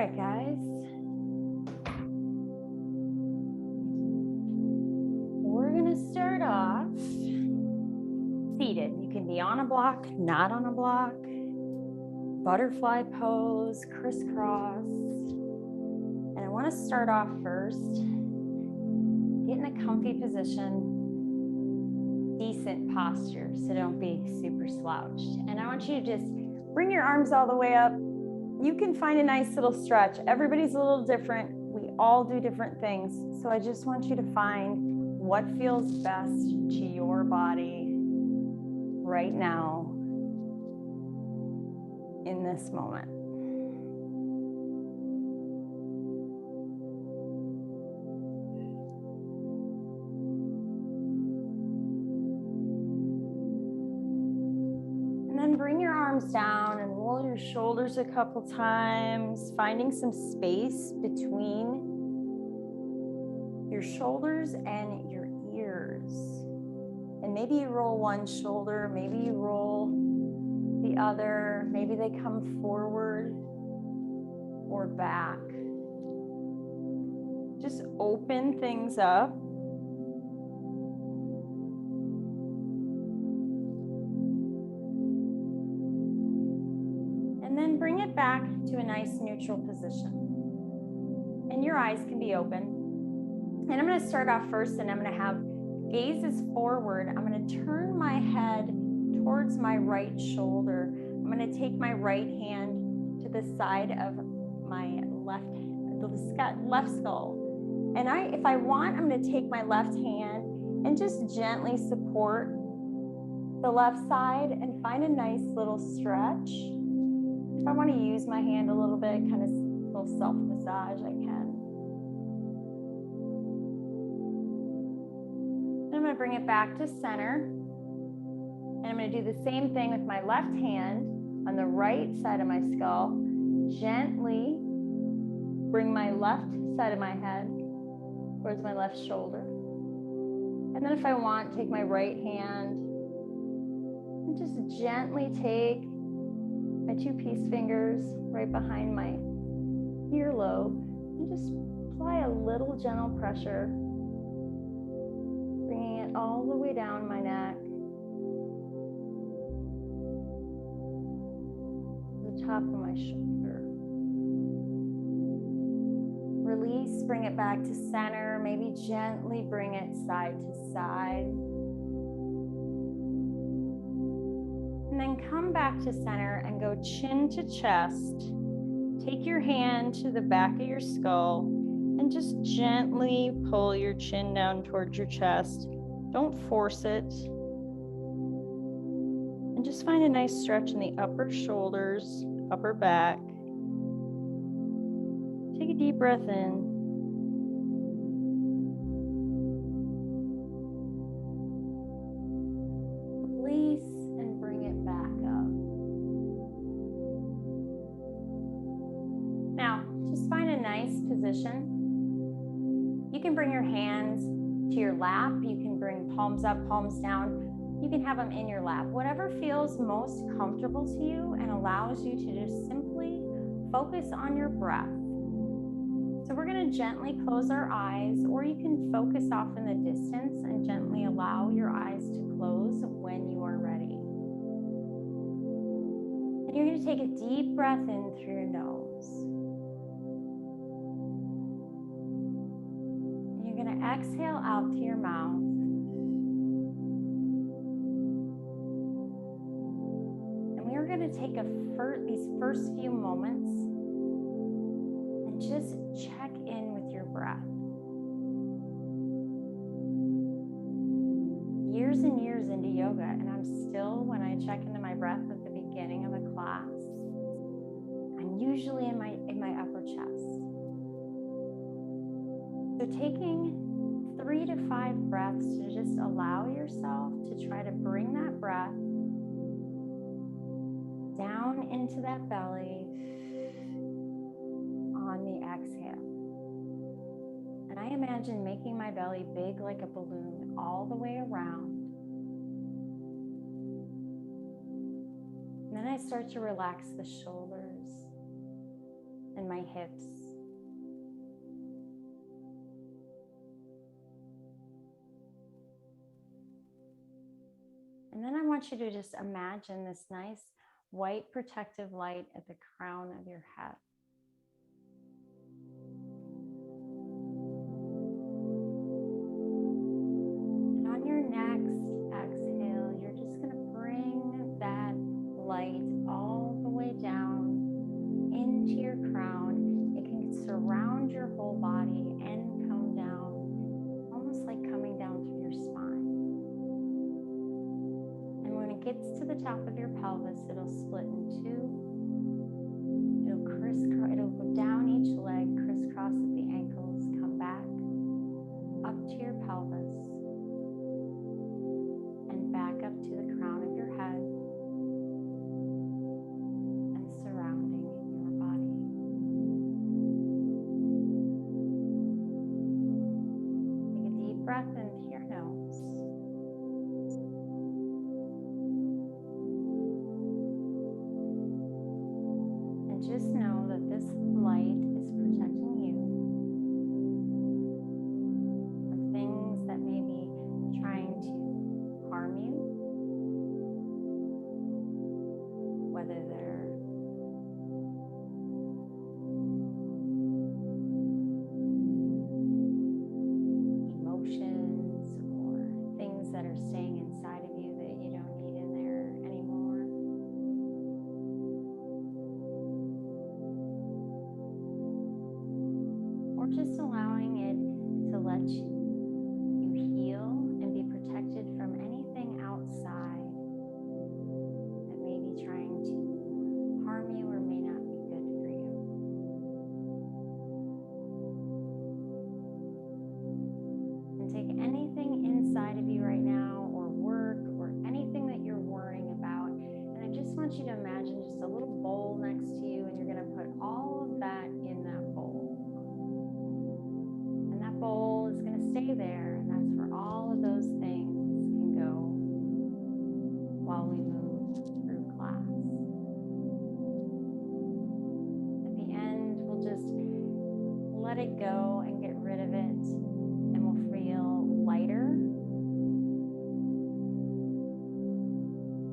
right, guys. We're gonna start off seated. You can be on a block, not on a block, butterfly pose, crisscross. And I wanna start off first, get in a comfy position, decent posture, so don't be super slouched. And I want you to just bring your arms all the way up. You can find a nice little stretch. Everybody's a little different. We all do different things. So I just want you to find what feels best to your body right now in this moment. And then bring your arms down and roll your shoulders a couple times, finding some space between your shoulders and your ears. And maybe you roll one shoulder, maybe you roll the other, maybe they come forward or back. Just open things up. And then bring it back to a nice neutral position. And your eyes can be open. And I'm going to start off first, and I'm going to have gazes forward. I'm going to turn my head towards my right shoulder. I'm going to take my right hand to the side of my left skull. And if I want, I'm going to take my left hand and just gently support the left side and find a nice little stretch. If I want to use my hand a little bit, kind of a little self-massage, I can. Then I'm going to bring it back to center. And I'm going to do the same thing with my left hand on the right side of my skull. Gently bring my left side of my head towards my left shoulder. And then if I want, take my right hand and just gently take my two peace fingers right behind my earlobe and just apply a little gentle pressure, bringing it all the way down my neck, the top of my shoulder. Release, bring it back to center, maybe gently bring it side to side. And then come back to center and go chin to chest. Take your hand to the back of your skull and just gently pull your chin down towards your chest. Don't force it. And just find a nice stretch in the upper shoulders, upper back. Take a deep breath in. Release and bring it back up. Now, just find a nice position. You can bring your hands to your lap. You can bring palms up, palms down. You can have them in your lap. Whatever feels most comfortable to you and allows you to just simply focus on your breath. So we're going to gently close our eyes, or you can focus off in the distance and gently allow your eyes to close when you are ready. And you're going to take a deep breath in through your nose. And you're going to exhale out to your mouth. And we are going to take these first few moments and just check in with your breath. Years and years into yoga, and I'm still, when I check into my breath at the beginning of a class, I'm usually in my upper chest. So taking 3 to 5 breaths to just allow yourself to try to bring that breath down into that belly on the exhale. And I imagine making my belly big like a balloon all the way around. And then I start to relax the shoulders and my hips. And then I want you to just imagine this nice white protective light at the crown of your head. And on your next exhale, you're just going to bring that light all the way down into your crown. It can surround your whole body and come down, almost like coming down through your spine. And when it gets to the top of your pelvis, it'll split in two. It'll crisscross, it'll go down each leg, crisscross at the ankles, come back up to your pelvis, and back up to the crown of your head, and surrounding your body. Take a deep breath into your nose. And just know that this light is protecting you from things that may be trying to harm you, whether they're emotions or things that are staying inside of you that you don't need in there anymore. Or just allowing it to let you heal and be protected from anything outside that may be trying to harm you or may not be good for you. And take anything inside of you right now, or work, or anything that you're worrying about, and I just want you to imagine just a little bowl next to you, and you're going to put all of that in that bowl. And that bowl is going to stay there, and that's where all of those things can go while we move through class. At the end, we'll just let it go and get rid of it, and we'll feel lighter,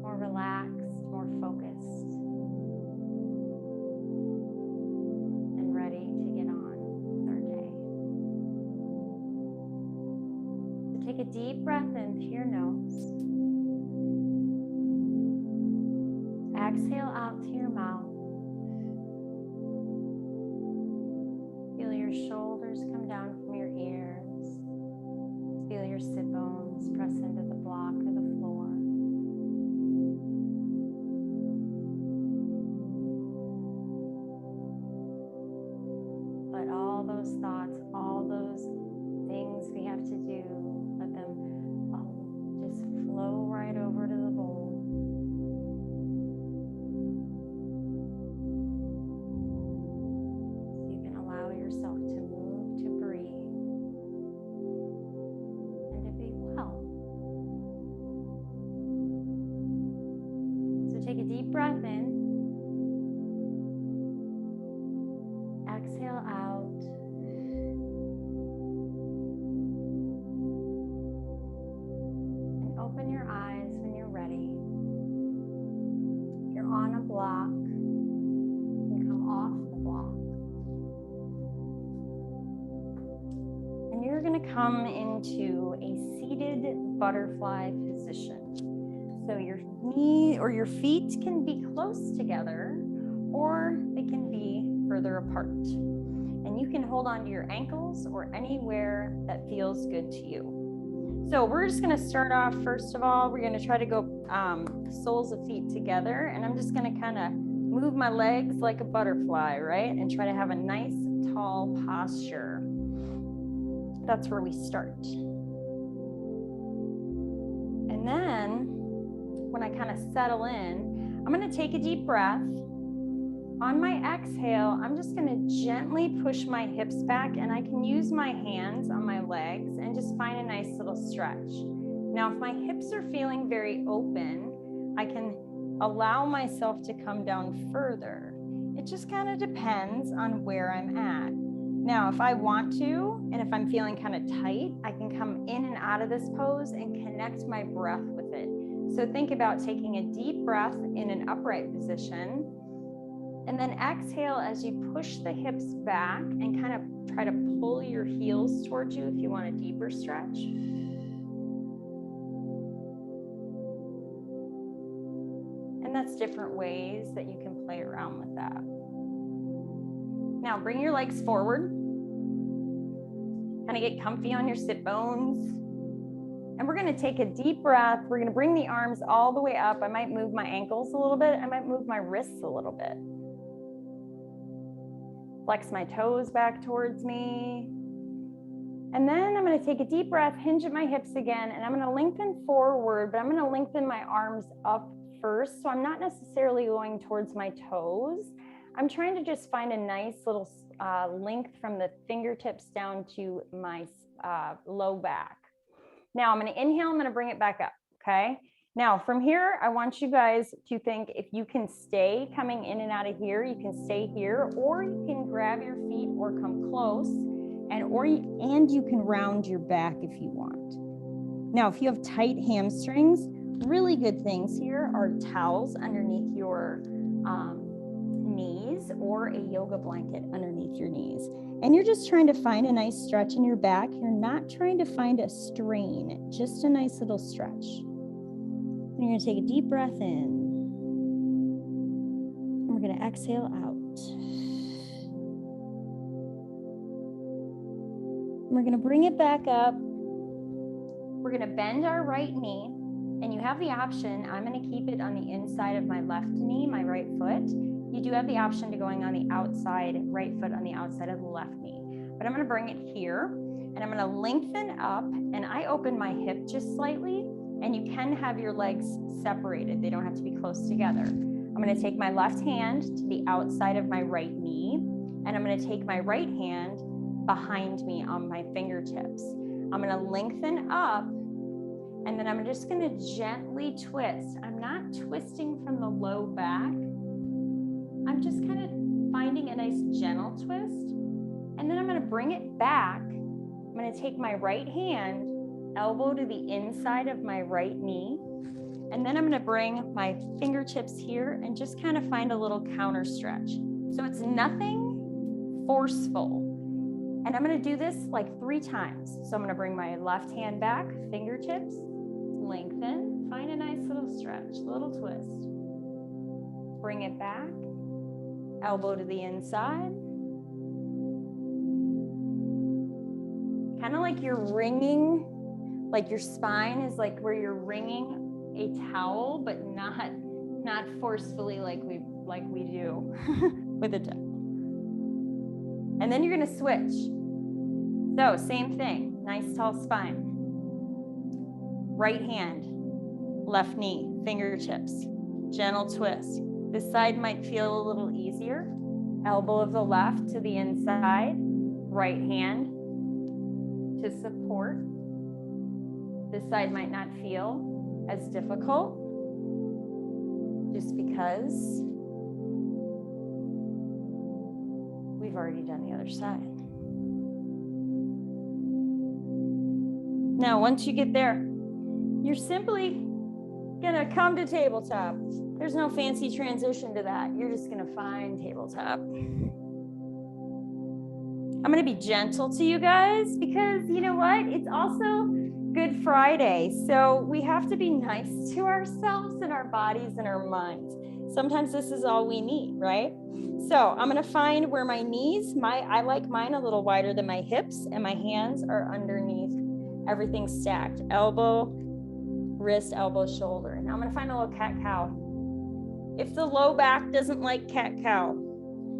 more relaxed, more focused, and ready to get on with our day. So take a deep breath in through your nose. Exhale out through your mouth. Feel your shoulders come down from your ears. Feel your sit bones press into the block or the floor. Let all those thoughts, all those things we have to do, let them just flow right over to the bowl. So you can allow yourself to move, to breathe, and to be well. So take a deep breath in. Exhale out. And open your eyes when you're ready. If you're on a block, you can come off the block. And you're going to come into a seated butterfly position. So your knee or your feet can be close together, or they can be further apart. And you can hold on to your ankles or anywhere that feels good to you. So we're just going to start off, first of all, we're going to try to go soles of feet together. And I'm just going to kind of move my legs like a butterfly, right? And try to have a nice tall posture. That's where we start. And then when I kind of settle in, I'm going to take a deep breath. On my exhale, I'm just going to gently push my hips back, and I can use my hands on my legs and just find a nice little stretch. Now, if my hips are feeling very open, I can allow myself to come down further It just kind of depends on where I'm at. Now, if I want to, and if I'm feeling kind of tight, I can come in and out of this pose and connect my breath with it. So think about taking a deep breath in an upright position, and then exhale as you push the hips back and kind of try to pull your heels towards you if you want a deeper stretch. And that's different ways that you can play around with that. Now bring your legs forward. Kind of get comfy on your sit bones. And we're going to take a deep breath. We're going to bring the arms all the way up. I might move my ankles a little bit. I might move my wrists a little bit. Flex my toes back towards me. And then I'm going to take a deep breath, hinge at my hips again, and I'm going to lengthen forward, but I'm going to lengthen my arms up first. So I'm not necessarily going towards my toes. I'm trying to just find a nice little length from the fingertips down to my low back. Now I'm going to inhale, I'm going to bring it back up, okay? Now from here, I want you guys to think if you can stay coming in and out of here, you can stay here, or you can grab your feet or come close, and you can round your back if you want. Now, if you have tight hamstrings, really good things here are towels underneath your knees or a yoga blanket underneath your knees. And you're just trying to find a nice stretch in your back. You're not trying to find a strain, just a nice little stretch. And you're going to take a deep breath in. And we're going to exhale out. And we're going to bring it back up. We're going to bend our right knee. And you have the option, I'm going to keep it on the inside of my left knee, my right foot. You do have the option to going on the outside, right foot on the outside of the left knee. But I'm going to bring it here, and I'm going to lengthen up, and I open my hip just slightly, and you can have your legs separated. They don't have to be close together. I'm going to take my left hand to the outside of my right knee, and I'm going to take my right hand behind me on my fingertips. I'm going to lengthen up, and then I'm just going to gently twist. I'm not twisting from the low back. I'm just kind of finding a nice gentle twist. And then I'm going to bring it back. I'm going to take my right hand, elbow to the inside of my right knee. And then I'm going to bring my fingertips here and just kind of find a little counter stretch. So it's nothing forceful. And I'm going to do this like 3 times. So I'm going to bring my left hand back, fingertips, lengthen, find a nice little stretch, little twist. Bring it back, elbow to the inside. Kind of like you're wringing, like your spine is like where you're wringing a towel, but not forcefully like we do with a towel. And then you're going to switch. So same thing, nice tall spine. Right hand, left knee, fingertips, gentle twist. This side might feel a little easier. Elbow of the left to the inside, right hand to support. This side might not feel as difficult just because we've already done the other side. Now, once you get there, you're simply gonna come to tabletop. There's no fancy transition to that. You're just gonna find tabletop. I'm gonna be gentle to you guys because you know what? It's also Good Friday. So we have to be nice to ourselves and our bodies and our minds. Sometimes this is all we need, right? So I'm gonna find where my knees, I like mine a little wider than my hips, and my hands are underneath. Everything's stacked. Elbow, wrist, elbow, shoulder. Now I'm gonna find a little cat-cow. If the low back doesn't like cat-cow,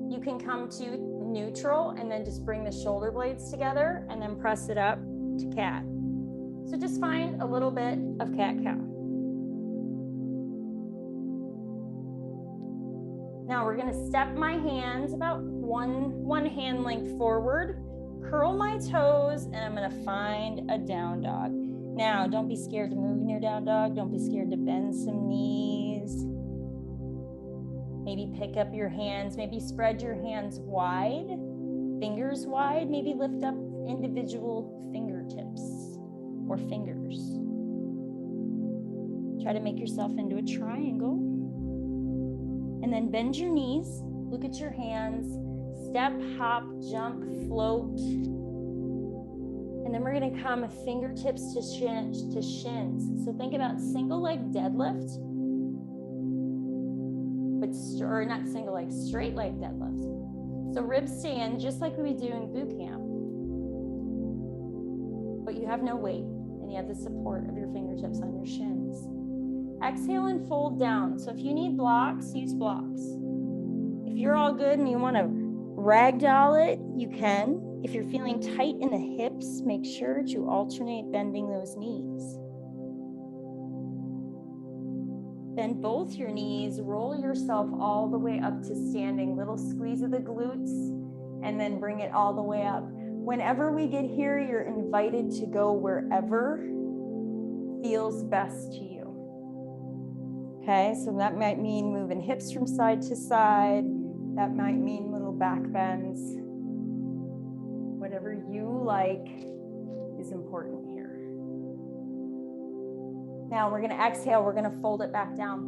you can come to neutral and then just bring the shoulder blades together and then press it up to cat. So just find a little bit of cat-cow. Now we're gonna step my hands about one hand length forward, curl my toes, and I'm gonna find a down dog. Now, don't be scared to move in your down dog. Don't be scared to bend some knees. Maybe pick up your hands, maybe spread your hands wide, fingers wide, maybe lift up individual fingertips or fingers. Try to make yourself into a triangle. And then bend your knees, look at your hands, step, hop, jump, float. And then we're gonna come fingertips to shins. So think about single leg deadlift, or not single leg, straight leg deadlift. So ribs stand just like we do in boot camp, but you have no weight and you have the support of your fingertips on your shins. Exhale and fold down. So if you need blocks, use blocks. If you're all good and you want to ragdoll it, you can. If you're feeling tight in the hips, make sure to alternate bending those knees. Bend both your knees, roll yourself all the way up to standing. Little squeeze of the glutes, and then bring it all the way up. Whenever we get here, you're invited to go wherever feels best to you. Okay, so that might mean moving hips from side to side. That might mean little back bends. Whatever you like is important here. Now we're gonna exhale, we're gonna fold it back down.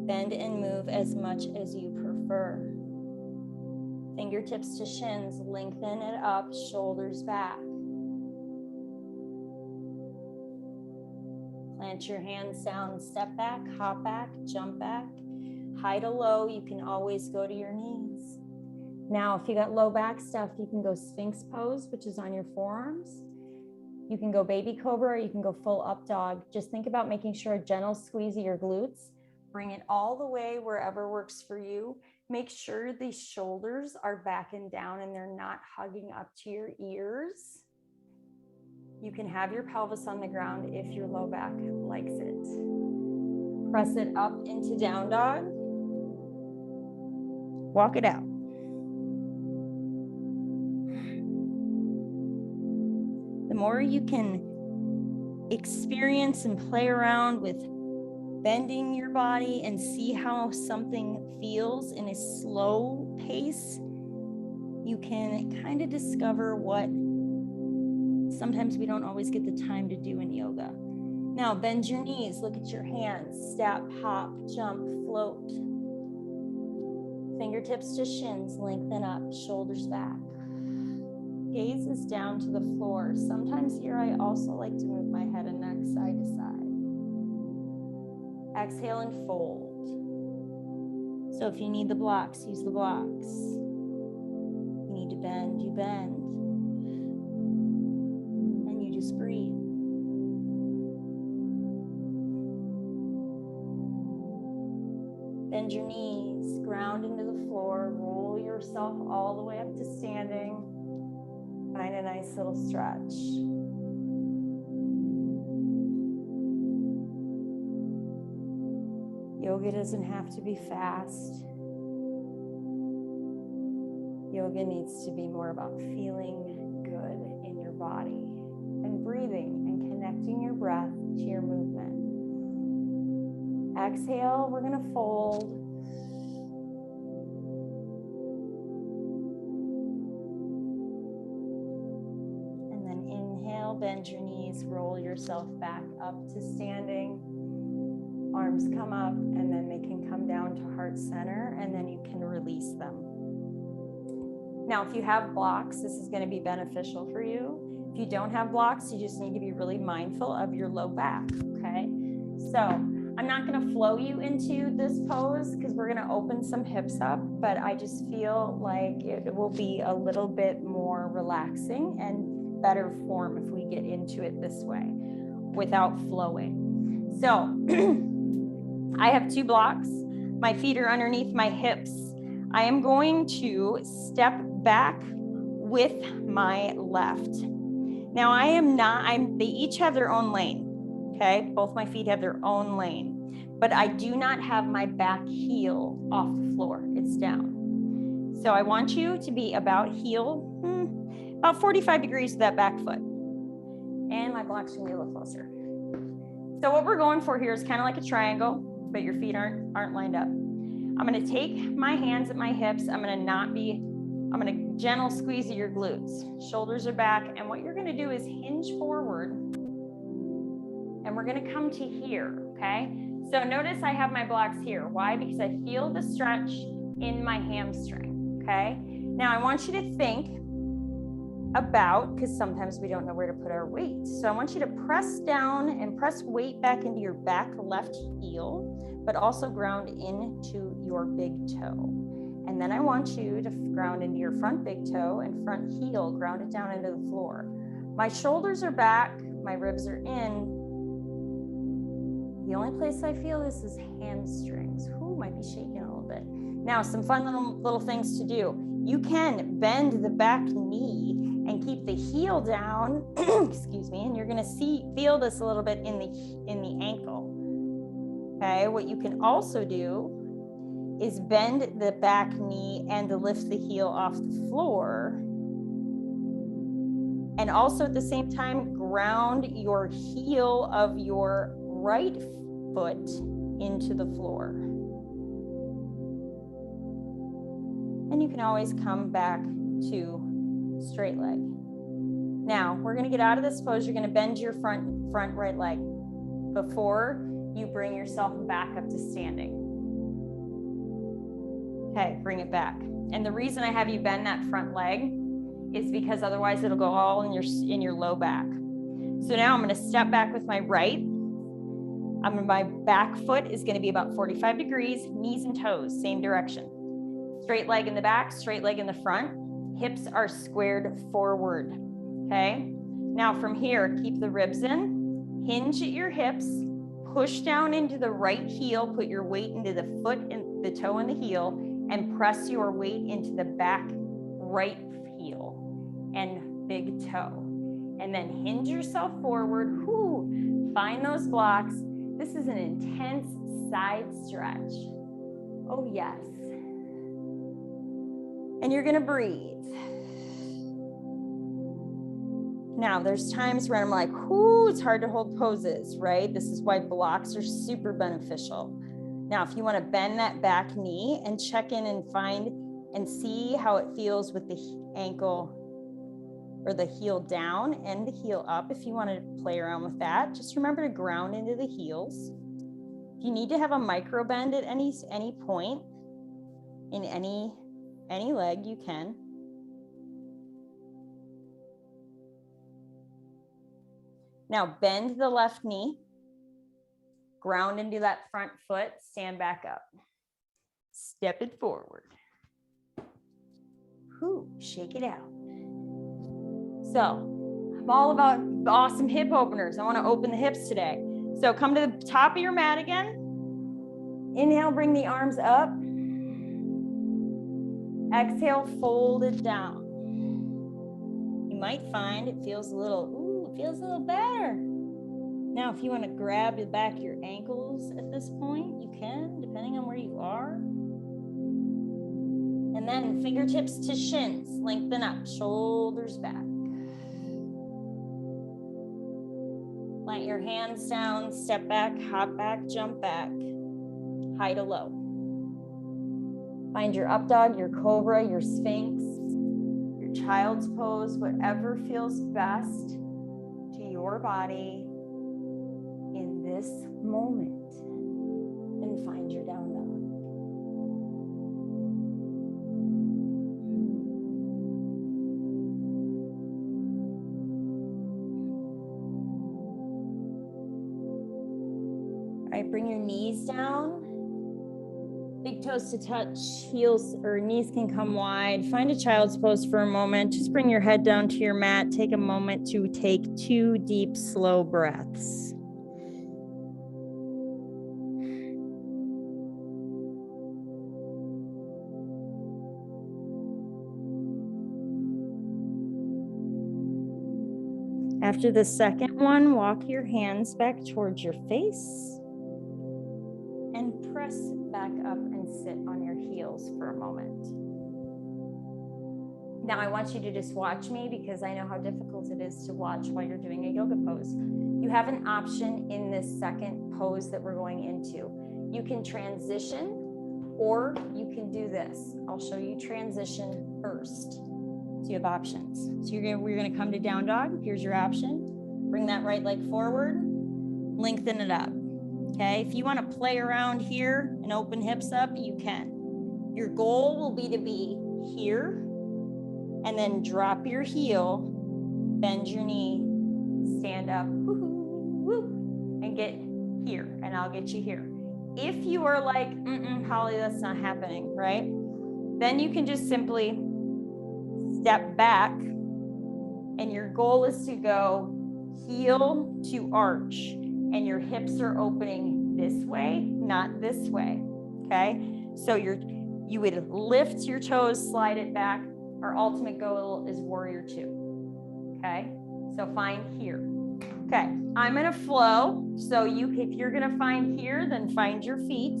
Bend and move as much as you prefer. Fingertips to shins, lengthen it up, shoulders back. Plant your hands down, step back, hop back, jump back. High to low, you can always go to your knees. Now, if you got low back stuff, you can go Sphinx pose, which is on your forearms. You can go baby cobra, or you can go full up dog. Just think about making sure a gentle squeeze of your glutes. Bring it all the way wherever works for you. Make sure the shoulders are back and down and they're not hugging up to your ears. You can have your pelvis on the ground if your low back likes it. Press it up into down dog. Walk it out. The more you can experience and play around with bending your body and see how something feels in a slow pace, you can kind of discover what sometimes we don't always get the time to do in yoga. Now bend your knees, look at your hands, step, hop, jump, float. Fingertips to shins, lengthen up, shoulders back. Gaze is down to the floor. Sometimes here I also like to move my head and neck side to side. Exhale and fold. So if you need the blocks, use the blocks. You need to bend, you bend. And you just breathe. Bend your knees, ground into the floor, roll yourself all the way up to standing. Find a nice little stretch. Yoga doesn't have to be fast. Yoga needs to be more about feeling good in your body and breathing and connecting your breath to your movement. Exhale, we're going to fold. Bend your knees, roll yourself back up to standing. Arms come up and then they can come down to heart center and then you can release them. Now, if you have blocks, this is going to be beneficial for you. If you don't have blocks, you just need to be really mindful of your low back, okay? So I'm not going to flow you into this pose because we're going to open some hips up, but I just feel like it will be a little bit more relaxing and better form if we get into it this way without flowing. So I have two blocks. My feet are underneath my hips. I am going to step back with my left. Now they each have their own lane. Okay, both my feet have their own lane, but I do not have my back heel off the floor. It's down. So I want you to be about heel, about 45 degrees to that back foot. And my block's gonna be a little closer. So what we're going for here is kind of like a triangle, but your feet aren't lined up. I'm going to take my hands at my hips. I'm going to gentle squeeze at your glutes. Shoulders are back. And what you're going to do is hinge forward. And we're going to come to here, okay? So notice I have my blocks here. Why? Because I feel the stretch in my hamstring, okay? Now I want you to think about, because sometimes we don't know where to put our weight. So I want you to press down and press weight back into your back left heel, but also ground into your big toe. And then I want you to ground into your front big toe and front heel, ground it down into the floor. My shoulders are back, my ribs are in. The only place I feel this is hamstrings. Ooh, might be shaking a little bit. Now, some fun little things to do. You can bend the back knee and keep the heel down, excuse me, and you're gonna feel this a little bit in the ankle. Okay, what you can also do is bend the back knee and lift the heel off the floor. And also at the same time, ground your heel of your right foot into the floor. And you can always come back to straight leg. Now, we're gonna get out of this pose. You're gonna bend your front right leg before you bring yourself back up to standing. Okay, bring it back. And the reason I have you bend that front leg is because otherwise it'll go all in your low back. So now I'm gonna step back with my right. My back foot is gonna be about 45 degrees, knees and toes, same direction. Straight leg in the back, straight leg in the front. Hips are squared forward, okay? Now from here, keep the ribs in, hinge at your hips, push down into the right heel, put your weight into the foot and the toe and the heel, and press your weight into the back right heel and big toe. And then hinge yourself forward, find those blocks. This is an intense side stretch. Oh yes. And you're gonna breathe. Now, there's times where I'm like, it's hard to hold poses, right? This is why blocks are super beneficial. Now, if you wanna bend that back knee and check in and find and see how it feels with the ankle or the heel down and the heel up, if you wanna play around with that, just remember to ground into the heels. If you need to have a micro bend at any point in any leg, you can. Now bend the left knee, ground into that front foot, stand back up. Step it forward. Shake it out. So I'm all about awesome hip openers. I want to open the hips today. So come to the top of your mat again. Inhale, bring the arms up. Exhale, fold it down. You might find it feels a little better. Now, if you want to grab the back of your ankles at this point, you can, depending on where you are. And then fingertips to shins, lengthen up, shoulders back. Plant your hands down, step back, hop back, jump back, high to low. Find your up dog, your cobra, your sphinx, your child's pose, whatever feels best to your body in this moment. And find your down dog. All right, bring your knees down. Big toes to touch, heels or knees can come wide. Find a child's pose for a moment. Just bring your head down to your mat. Take a moment to take 2 deep, slow breaths. After the second one, walk your hands back towards your face and press back up and sit on your heels for a moment. Now I want you to just watch me because I know how difficult it is to watch while you're doing a yoga pose. You have an option in this second pose that we're going into. You can transition or you can do this. I'll show you transition first. So you have options. So we're gonna come to down dog. Here's your option. Bring that right leg forward, lengthen it up. Okay, if you wanna play around here and open hips up, you can. Your goal will be to be here, and then drop your heel, bend your knee, stand up, and get here, and I'll get you here. If you are like, Holly, that's not happening, right? Then you can just simply step back, and your goal is to go heel to arch, and your hips are opening this way, not this way, okay? So you would lift your toes, slide it back. Our ultimate goal is warrior 2, okay? So find here. Okay, I'm gonna flow. So if you're gonna find here, then find your feet.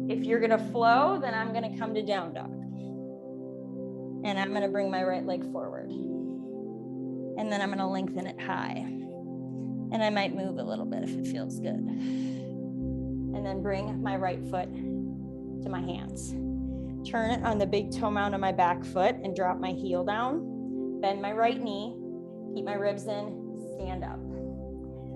If you're gonna flow, then I'm gonna come to down dog. And I'm gonna bring my right leg forward. And then I'm gonna lengthen it high. And I might move a little bit if it feels good. And then bring my right foot to my hands. Turn it on the big toe mound of my back foot and drop my heel down. Bend my right knee, keep my ribs in, stand up.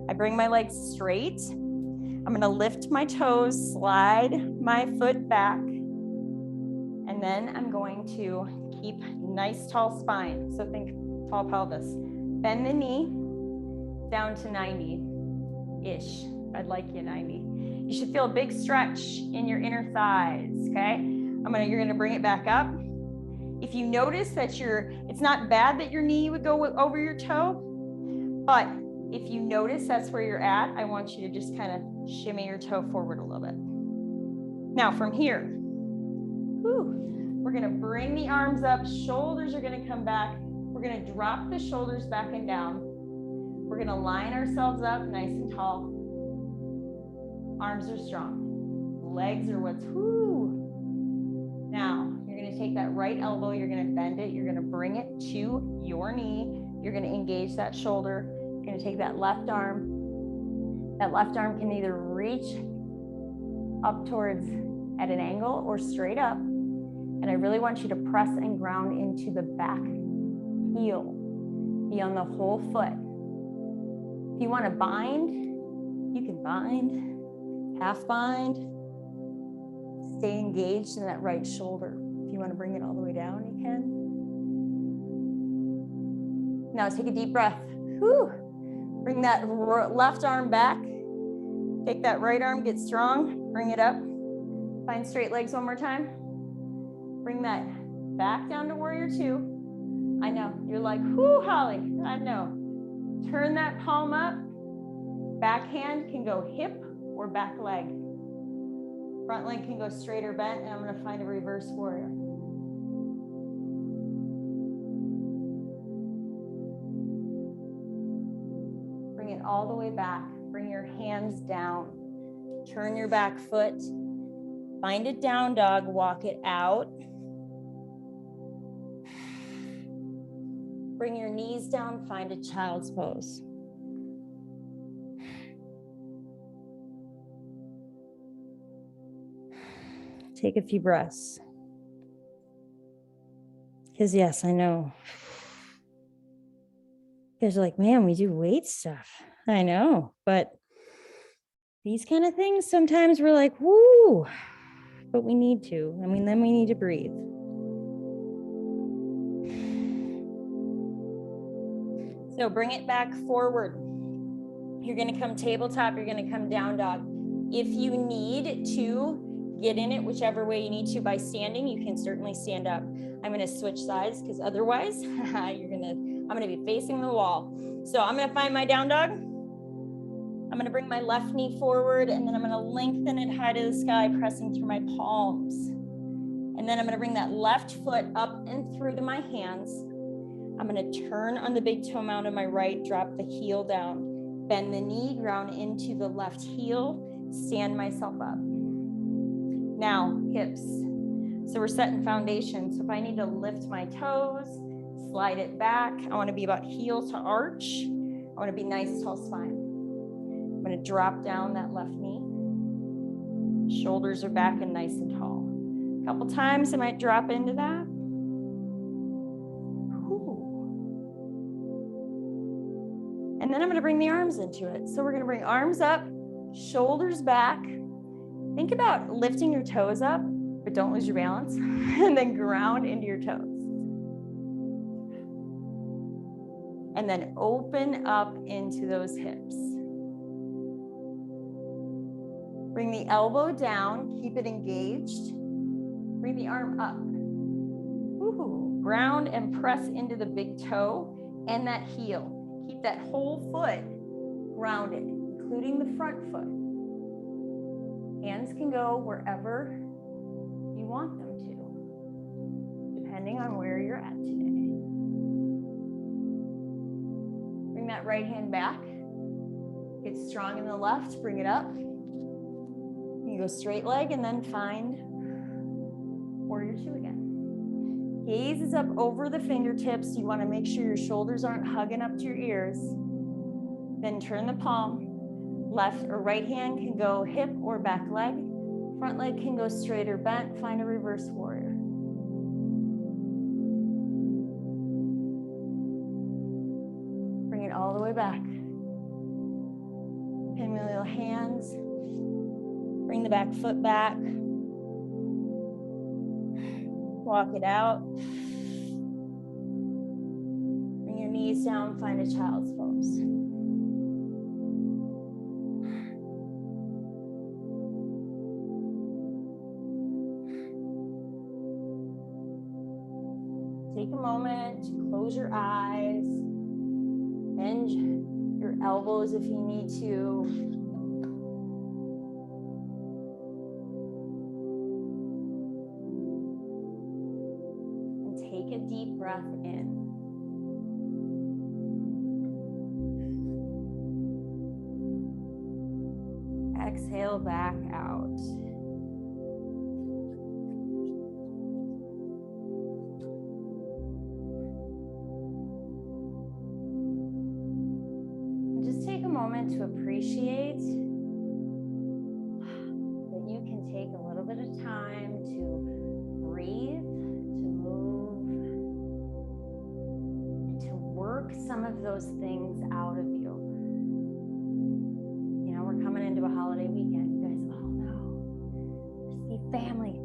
I bring my legs straight. I'm gonna lift my toes, slide my foot back, and then I'm going to keep nice tall spine. So think tall pelvis. Bend the knee down to 90-ish. I'd like you 90. You should feel a big stretch in your inner thighs, okay? You're gonna bring it back up. If you notice that it's not bad that your knee would go over your toe, but if you notice that's where you're at, I want you to just kind of shimmy your toe forward a little bit. Now from here, we're gonna bring the arms up, shoulders are gonna come back. We're gonna drop the shoulders back and down. We're gonna line ourselves up nice and tall. Arms are strong. Legs are what's Now, you're gonna take that right elbow, you're gonna bend it, you're gonna bring it to your knee, you're gonna engage that shoulder, you're gonna take that left arm. That left arm can either reach up towards at an angle or straight up. And I really want you to press and ground into the back heel. Be on the whole foot. If you wanna bind, you can bind, half bind. Stay engaged in that right shoulder. If you want to bring it all the way down, you can. Now take a deep breath. Bring that left arm back. Take that right arm, get strong, bring it up. Find straight legs one more time. Bring that back down to warrior 2. I know, you're like, Holly, I know. Turn that palm up. Back hand can go hip or back leg. Front leg can go straight or bent, and I'm gonna find a reverse warrior. Bring it all the way back. Bring your hands down. Turn your back foot. Find a down dog, walk it out. Bring your knees down, find a child's pose. Take a few breaths. Because yes, I know. You guys are like, man, we do weight stuff. I know, but these kind of things, sometimes we're like, woo, but we need to. Then we need to breathe. So bring it back forward. You're gonna come tabletop, you're gonna come down dog. If you need to get in it whichever way you need to by standing, you can certainly stand up. I'm gonna switch sides because otherwise I'm gonna be facing the wall. So I'm gonna find my down dog. I'm gonna bring my left knee forward and then I'm gonna lengthen it high to the sky, pressing through my palms. And then I'm gonna bring that left foot up and through to my hands. I'm gonna turn on the big toe mound of my right, drop the heel down, bend the knee, ground into the left heel, stand myself up. Now, hips. So we're setting foundation. So if I need to lift my toes, Slide it back. I want to be about heel to arch. I want to be nice, tall spine. I'm going to drop down that left knee. Shoulders are back and nice and tall. A couple times I might drop into that. And then I'm going to bring the arms into it. So we're going to bring arms up, shoulders back. Think about lifting your toes up, but don't lose your balance. And then ground into your toes. And then open up into those hips. Bring the elbow down, keep it engaged. Bring the arm up. Woo-hoo. Ground and press into the big toe and that heel. Keep that whole foot grounded, including the front foot. Hands can go wherever you want them to, depending on where you're at today. Bring that right hand back. Get strong in the left, bring it up. You go straight leg and then find warrior two again. Gaze is up over the fingertips. You want to make sure your shoulders aren't hugging up to your ears. Then turn the palm. Left or right hand can go hip or back leg. Front leg can go straight or bent. Find a reverse warrior. Bring it all the way back. Pinwheel hands. Bring the back foot back. Walk it out. Bring your knees down, find a child's pose. Take a moment to close your eyes. Bend your elbows if you need to. Take a deep breath in. Exhale back out. And just take a moment to appreciate that you can take a little bit of time to breathe, some of those things out of you. You know, we're coming into a holiday weekend. You guys all know. See family,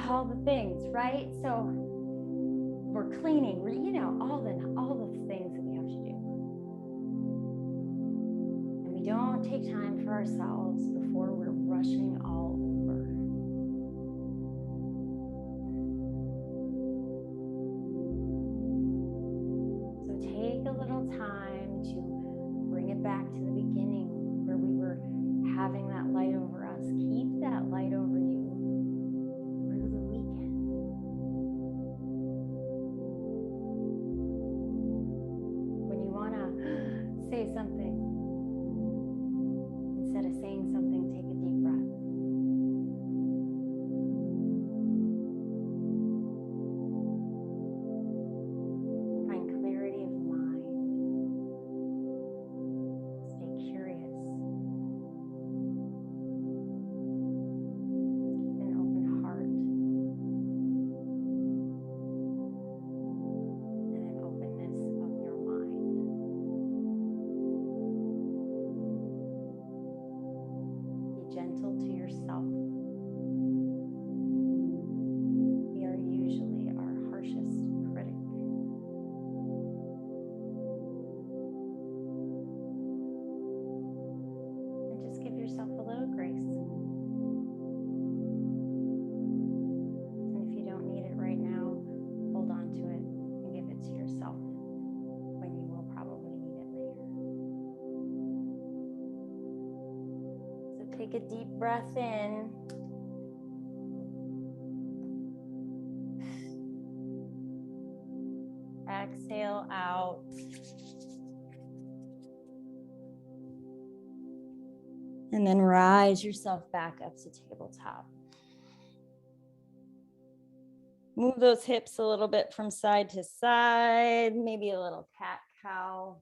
all the things, right? So we're cleaning, you know, all the things that we have to do. And we don't take time for ourselves before we're rushing all over. Time to bring it back to the beginning where we were having that light over us. Keep that light over you through the weekend. When you want to say something, instead of saying something, take a deep breath. Gentle to yourself. We are usually our harshest critic. And just give yourself a little grace. And if you don't need it right now, hold on to it and give it to yourself when you will probably need it later. Take a deep breath in. Exhale out. And then rise yourself back up to tabletop. Move those hips a little bit from side to side, maybe a little cat cow.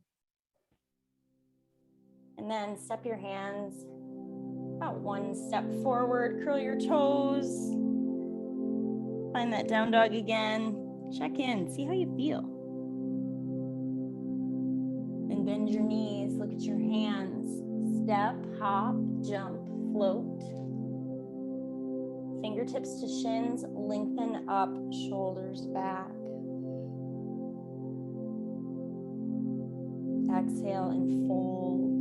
And then step your hands about one step forward, curl your toes. Find that down dog again. Check in, see how you feel. And bend your knees, look at your hands. Step, hop, jump, float. Fingertips to shins, lengthen up, shoulders back. Exhale and fold.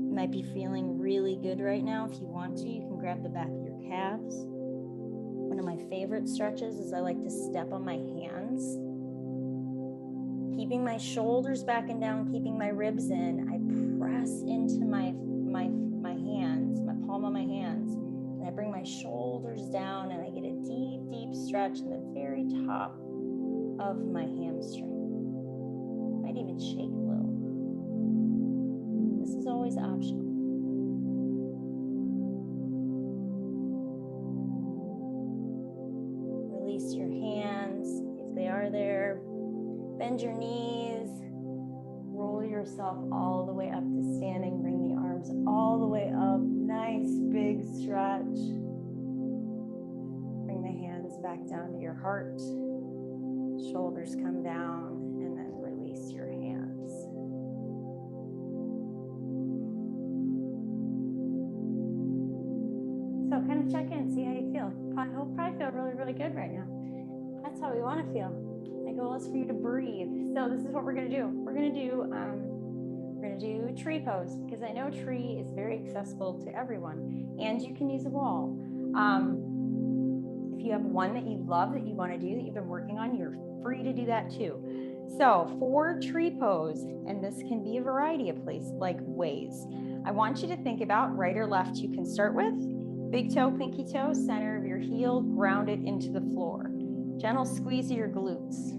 You might be feeling really good right now. If you want to, you can grab the back of your calves. One of my favorite stretches is I like to step on my hands. Keeping my shoulders back and down, keeping my ribs in. I press into my hands, my palm of my hands. And I bring my shoulders down and I get a deep, deep stretch in the very top of my hamstring. Might even shake a little. This is always optional. Release your hands if they are there. Bend your knees. Roll yourself all the way up to standing. Bring the arms all the way up. Nice big stretch. Bring the hands back down to your heart. Shoulders come down and then release your hands. So kind of check in, see how you feel. Probably feel really, really good right now. That's how we want to feel. My goal is for you to breathe. So this is what we're going to do. We're going to do tree pose, because I know tree is very accessible to everyone, and you can use a wall. If you have one that you love, that you want to do, that you've been working on, you're free to do that too. So for tree pose, and this can be a variety of ways, I want you to think about right or left. You can start with big toe, pinky toe, center of your heel, ground it into the floor. Gentle squeeze of your glutes.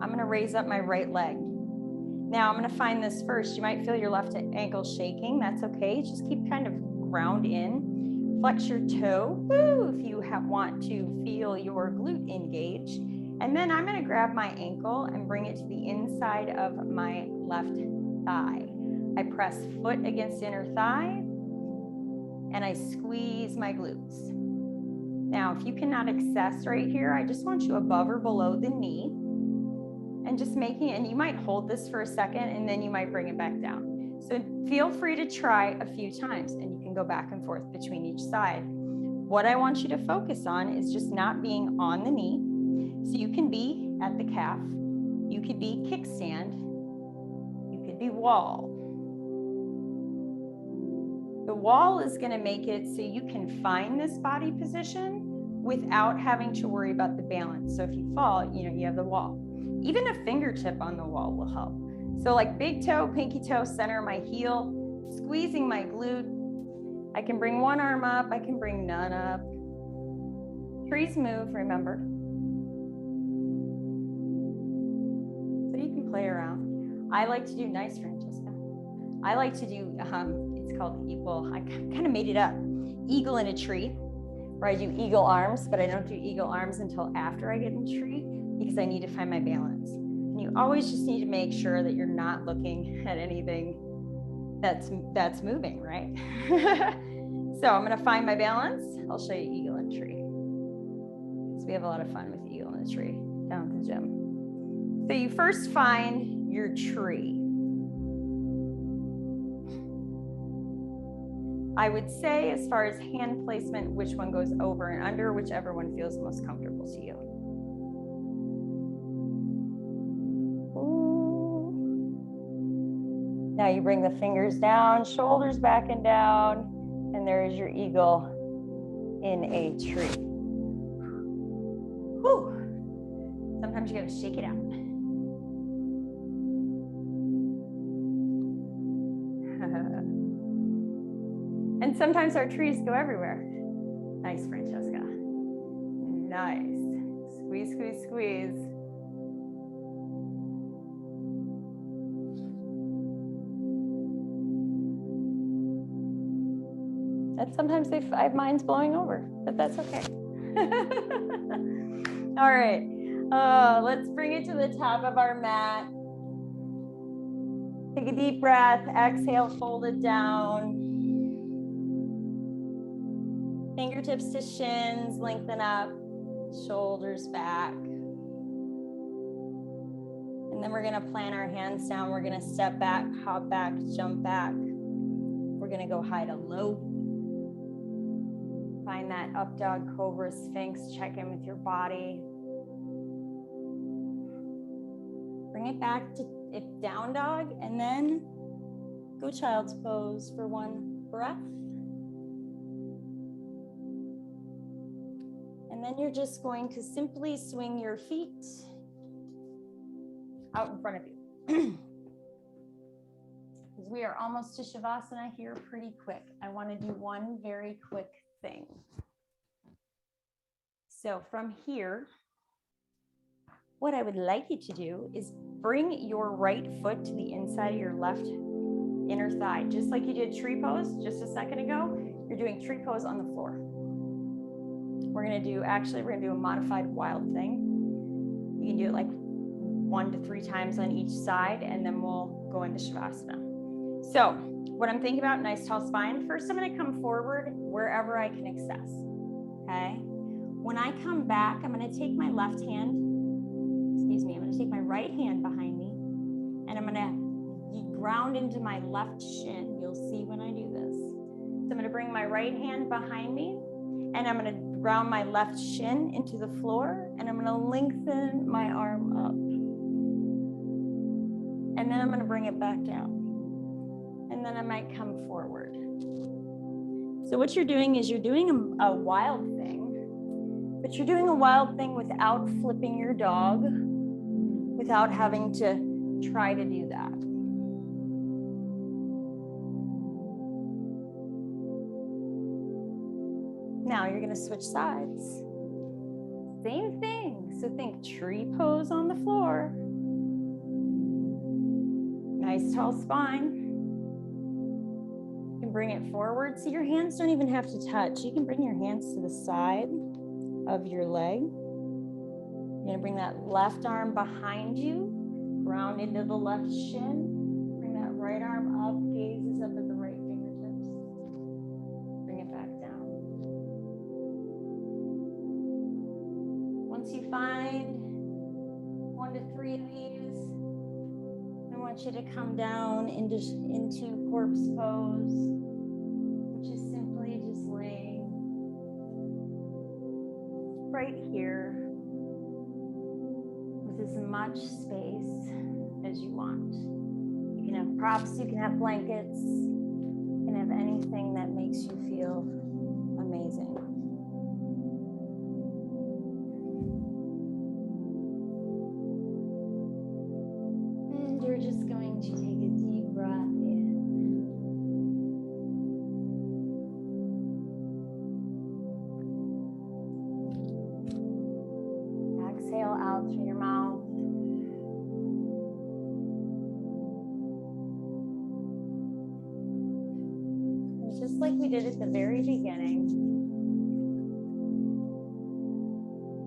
I'm going to raise up my right leg. Now I'm going to find this first. You might feel your left ankle shaking. That's okay. Just keep kind of ground in. Flex your toe. Woo, if you want to feel your glute engage. And then I'm going to grab my ankle and bring it to the inside of my left thigh. I press foot against inner thigh and I squeeze my glutes. Now, if you cannot access right here, I just want you above or below the knee. And just making it, and you might hold this for a second and then you might bring it back down. So feel free to try a few times and you can go back and forth between each side. What I want you to focus on is just not being on the knee. So you can be at the calf, you could be kickstand, you could be wall. The wall is going to make it so you can find this body position without having to worry about the balance. So if you fall, you have the wall. Even a fingertip on the wall will help. So like big toe, pinky toe, center of my heel, squeezing my glute. I can bring one arm up, I can bring none up. Trees move, remember. So you can play around. I like to do, nice, Francesca. I like to do, it's called, I kind of made it up. Eagle in a tree, where I do eagle arms, but I don't do eagle arms until after I get in the tree, because I need to find my balance. And you always just need to make sure that you're not looking at anything that's moving, right? So I'm going to find my balance. I'll show you eagle in a tree. So we have a lot of fun with eagle in a tree down at the gym. So you first find your tree. I would say, as far as hand placement, which one goes over and under, whichever one feels most comfortable to you. Now you bring the fingers down, shoulders back and down, and there is your eagle in a tree. Whew. Sometimes you gotta shake it out. And sometimes our trees go everywhere. Nice, Francesca. Nice. Squeeze, squeeze, squeeze. And sometimes mine's blowing over, but that's okay. All right. Let's bring it to the top of our mat. Take a deep breath. Exhale, fold it down. Fingertips to shins, lengthen up, shoulders back. And then we're gonna plant our hands down. We're gonna step back, hop back, jump back. We're gonna go high to low. Find that up dog, cobra, sphinx. Check in with your body. Bring it back to down dog, and then go child's pose for one breath. And then you're just going to simply swing your feet out in front of you. Because we are almost to Shavasana here pretty quick. I want to do one very quick thing. So from here, what I would like you to do is bring your right foot to the inside of your left inner thigh, just like you did tree pose just a second ago. You're doing tree pose on the floor. We're gonna do a modified wild thing. You can do it like 1 to 3 times on each side, and then we'll go into Shavasana. So what I'm thinking about, nice tall spine. First, I'm gonna come forward wherever I can access, okay? When I come back, I'm gonna take my left hand, I'm gonna take my right hand behind me, and I'm gonna ground into my left shin. You'll see when I do this. So I'm gonna bring my right hand behind me, and I'm gonna ground my left shin into the floor, and I'm gonna lengthen my arm up. And then I'm gonna bring it back down. And then I might come forward. So what you're doing is you're doing a wild thing, but you're doing a wild thing without flipping your dog, without having to try to do that. Now you're gonna switch sides. Same thing. So think tree pose on the floor. Nice tall spine. You can bring it forward. So your hands don't even have to touch. You can bring your hands to the side of your leg. You're gonna bring that left arm behind you, ground into the left shin. Bring that right arm up, gazes up at the right fingertips. Bring it back down. Once you find 1 to 3 of these, I want you to come down into corpse pose, which is simply just laying right here with as much space as you want. You can have props, you can have blankets, you can have anything that makes you feel amazing. And you're just going to take a deep breath in. Exhale out through your mouth. And just like we did at the very beginning,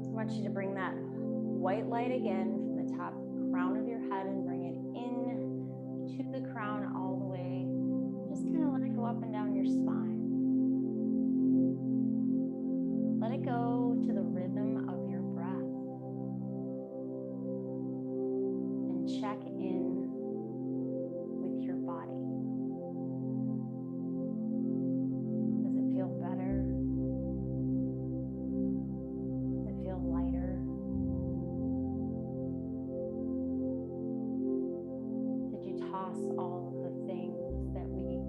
I want you to bring that white light again from the top crown of your head and bring it in to the crown all the way. Just kind of let it go up and down your spine. Let it go to the rhythm of your breath. And check in with your body. Does it feel better? Does it feel lighter? Did you toss all of the things that we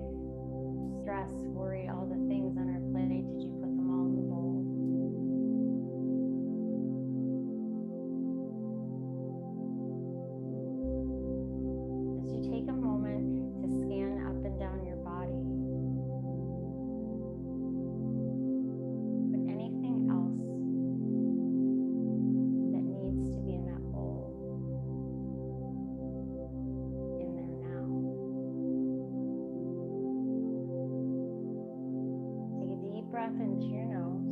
stress, worry, all the things on our plate? Did you put them all in the bowl? As you take a moment to scan up and down your body, put anything else that needs to be in that bowl in there now. Take a deep breath into your nose.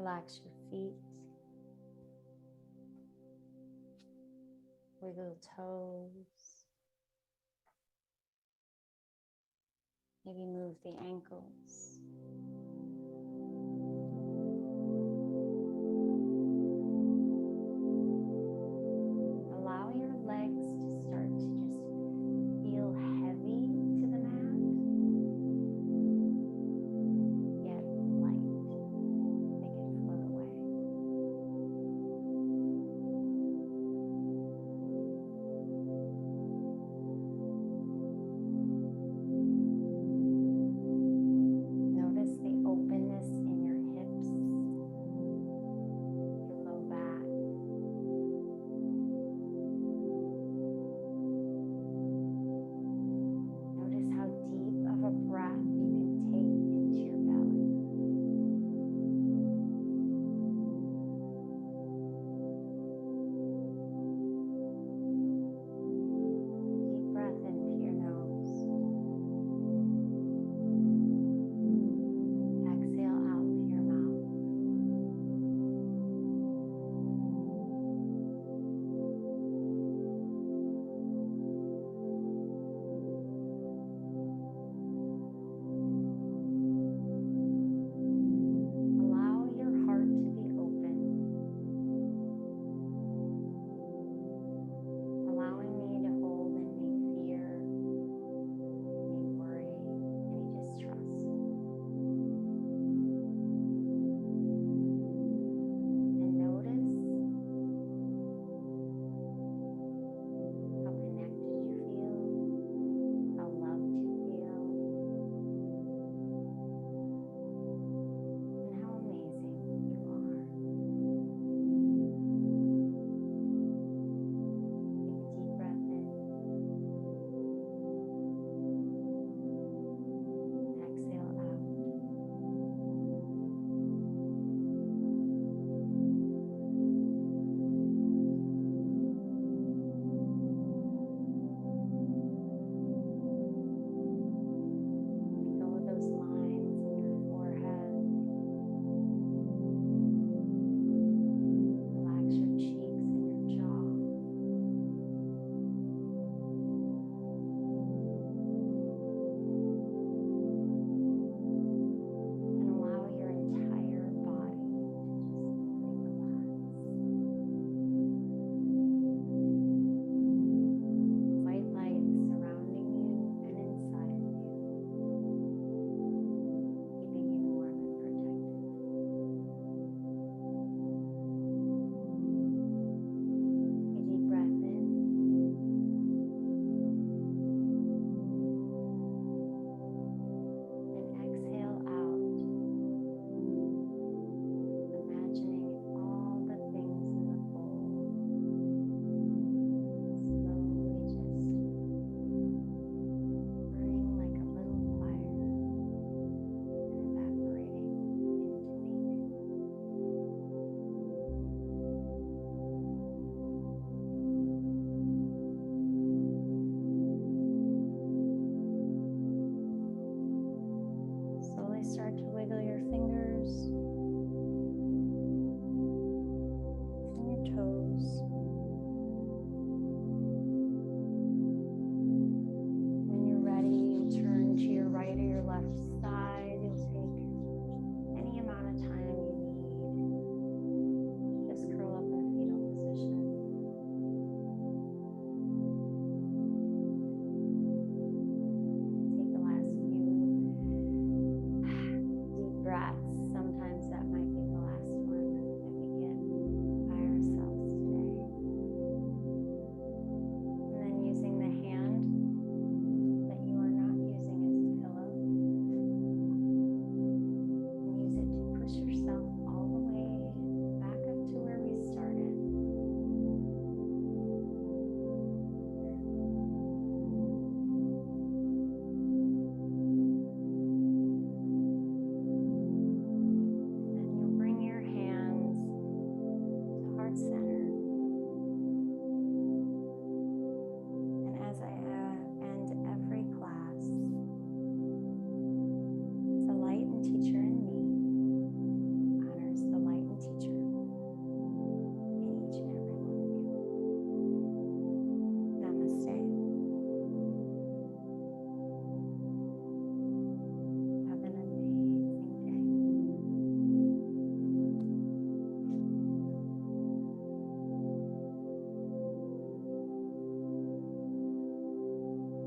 Relax your feet. Wiggle toes. Maybe move the ankles.